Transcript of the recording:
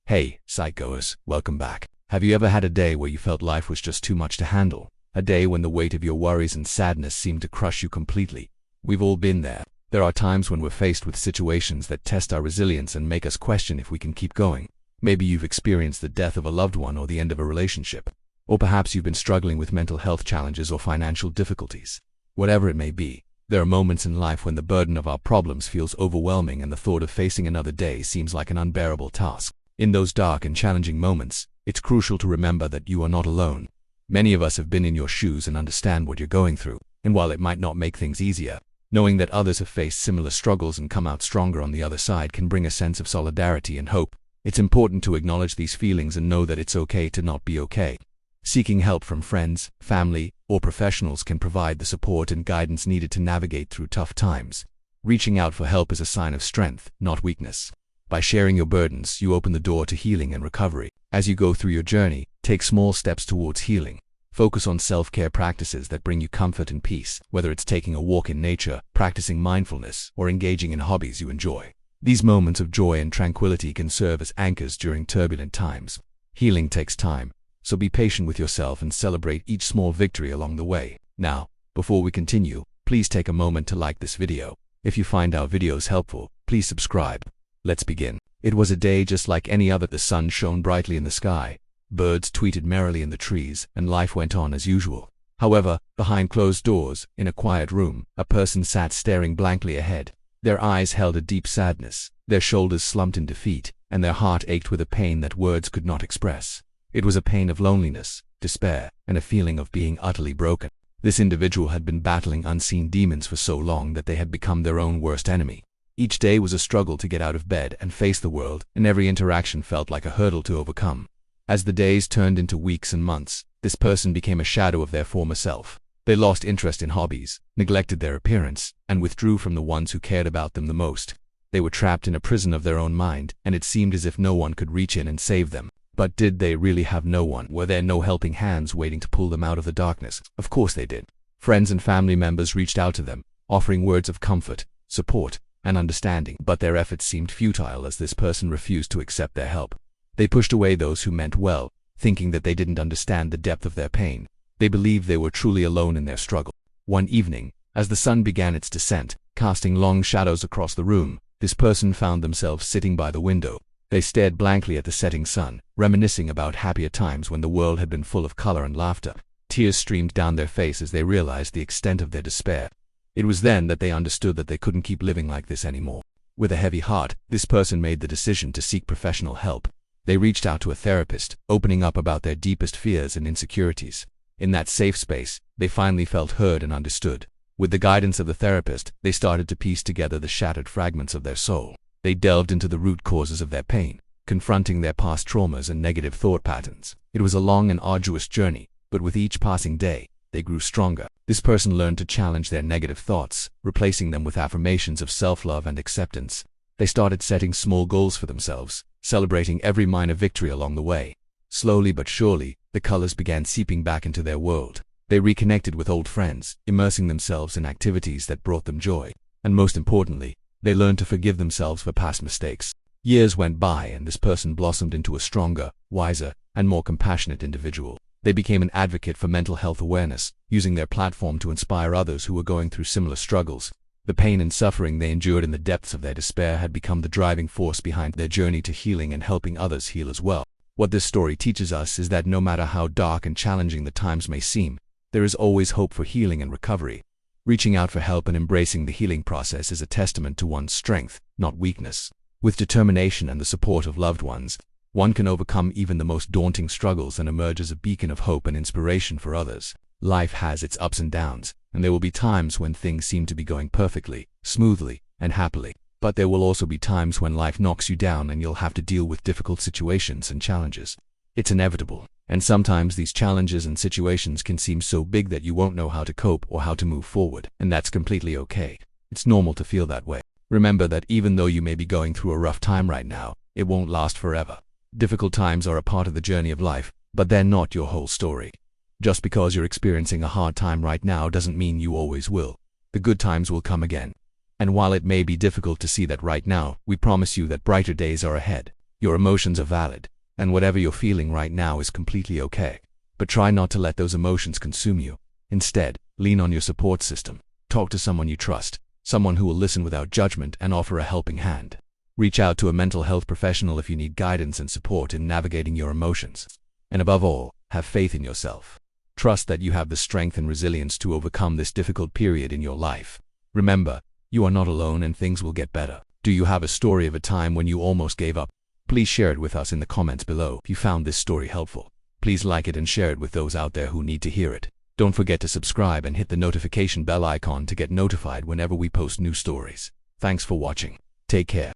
Hey, psychos, welcome back. Have you ever had a day where you felt life was just too much to handle? A day when the weight of your worries and sadness seemed to crush you completely? We've all been there. There are times when we're faced with situations that test our resilience and make us question if we can keep going. Maybe you've experienced the death of a loved one or the end of a relationship. Or perhaps you've been struggling with mental health challenges or financial difficulties. Whatever it may be, there are moments in life when the burden of our problems feels overwhelming and the thought of facing another day seems like an unbearable task. In those dark and challenging moments, it's crucial to remember that you are not alone. Many of us have been in your shoes and understand what you're going through, and while it might not make things easier, knowing that others have faced similar struggles and come out stronger on the other side can bring a sense of solidarity and hope. It's important to acknowledge these feelings and know that it's okay to not be okay. Seeking help from friends, family, or professionals can provide the support and guidance needed to navigate through tough times. Reaching out for help is a sign of strength, not weakness. By sharing your burdens, you open the door to healing and recovery. As you go through your journey, take small steps towards healing. Focus on self-care practices that bring you comfort and peace, whether it's taking a walk in nature, practicing mindfulness, or engaging in hobbies you enjoy. These moments of joy and tranquility can serve as anchors during turbulent times. Healing takes time, so be patient with yourself and celebrate each small victory along the way. Now, before we continue, please take a moment to like this video. If you find our videos helpful, please subscribe. Let's begin. It was a day just like any other. The sun shone brightly in the sky, birds tweeted merrily in the trees, and life went on as usual. However, behind closed doors, in a quiet room, a person sat staring blankly ahead. Their eyes held a deep sadness, their shoulders slumped in defeat, and their heart ached with a pain that words could not express. It was a pain of loneliness, despair, and a feeling of being utterly broken. This individual had been battling unseen demons for so long that they had become their own worst enemy. Each day was a struggle to get out of bed and face the world, and every interaction felt like a hurdle to overcome. As the days turned into weeks and months, this person became a shadow of their former self. They lost interest in hobbies, neglected their appearance, and withdrew from the ones who cared about them the most. They were trapped in a prison of their own mind, and it seemed as if no one could reach in and save them. But did they really have no one? Were there no helping hands waiting to pull them out of the darkness? Of course they did. Friends and family members reached out to them, offering words of comfort, support, and understanding, but their efforts seemed futile as this person refused to accept their help. They pushed away those who meant well, thinking that they didn't understand the depth of their pain. They believed they were truly alone in their struggle. One evening, as the sun began its descent, casting long shadows across the room, this person found themselves sitting by the window. They stared blankly at the setting sun, reminiscing about happier times when the world had been full of color and laughter. Tears streamed down their face as they realized the extent of their despair. It was then that they understood that they couldn't keep living like this anymore. With a heavy heart, this person made the decision to seek professional help. They reached out to a therapist, opening up about their deepest fears and insecurities. In that safe space, they finally felt heard and understood. With the guidance of the therapist, they started to piece together the shattered fragments of their soul. They delved into the root causes of their pain, confronting their past traumas and negative thought patterns. It was a long and arduous journey, but with each passing day, they grew stronger. This person learned to challenge their negative thoughts, replacing them with affirmations of self-love and acceptance. They started setting small goals for themselves, celebrating every minor victory along the way. Slowly but surely, the colors began seeping back into their world. They reconnected with old friends, immersing themselves in activities that brought them joy. And most importantly, they learned to forgive themselves for past mistakes. Years went by and this person blossomed into a stronger, wiser, and more compassionate individual. They became an advocate for mental health awareness, using their platform to inspire others who were going through similar struggles. The pain and suffering they endured in the depths of their despair had become the driving force behind their journey to healing and helping others heal as well. What this story teaches us is that no matter how dark and challenging the times may seem, there is always hope for healing and recovery. Reaching out for help and embracing the healing process is a testament to one's strength, not weakness. With determination and the support of loved ones, one can overcome even the most daunting struggles and emerge as a beacon of hope and inspiration for others. Life has its ups and downs, and there will be times when things seem to be going perfectly, smoothly, and happily. But there will also be times when life knocks you down and you'll have to deal with difficult situations and challenges. It's inevitable, and sometimes these challenges and situations can seem so big that you won't know how to cope or how to move forward, and that's completely okay. It's normal to feel that way. Remember that even though you may be going through a rough time right now, it won't last forever. Difficult times are a part of the journey of life, but they're not your whole story. Just because you're experiencing a hard time right now doesn't mean you always will. The good times will come again. And while it may be difficult to see that right now, we promise you that brighter days are ahead. Your emotions are valid, and whatever you're feeling right now is completely okay. But try not to let those emotions consume you. Instead, lean on your support system. Talk to someone you trust, someone who will listen without judgment and offer a helping hand. Reach out to a mental health professional if you need guidance and support in navigating your emotions. And above all, have faith in yourself. Trust that you have the strength and resilience to overcome this difficult period in your life. Remember, you are not alone and things will get better. Do you have a story of a time when you almost gave up? Please share it with us in the comments below. If you found this story helpful, please like it and share it with those out there who need to hear it. Don't forget to subscribe and hit the notification bell icon to get notified whenever we post new stories. Thanks for watching. Take care.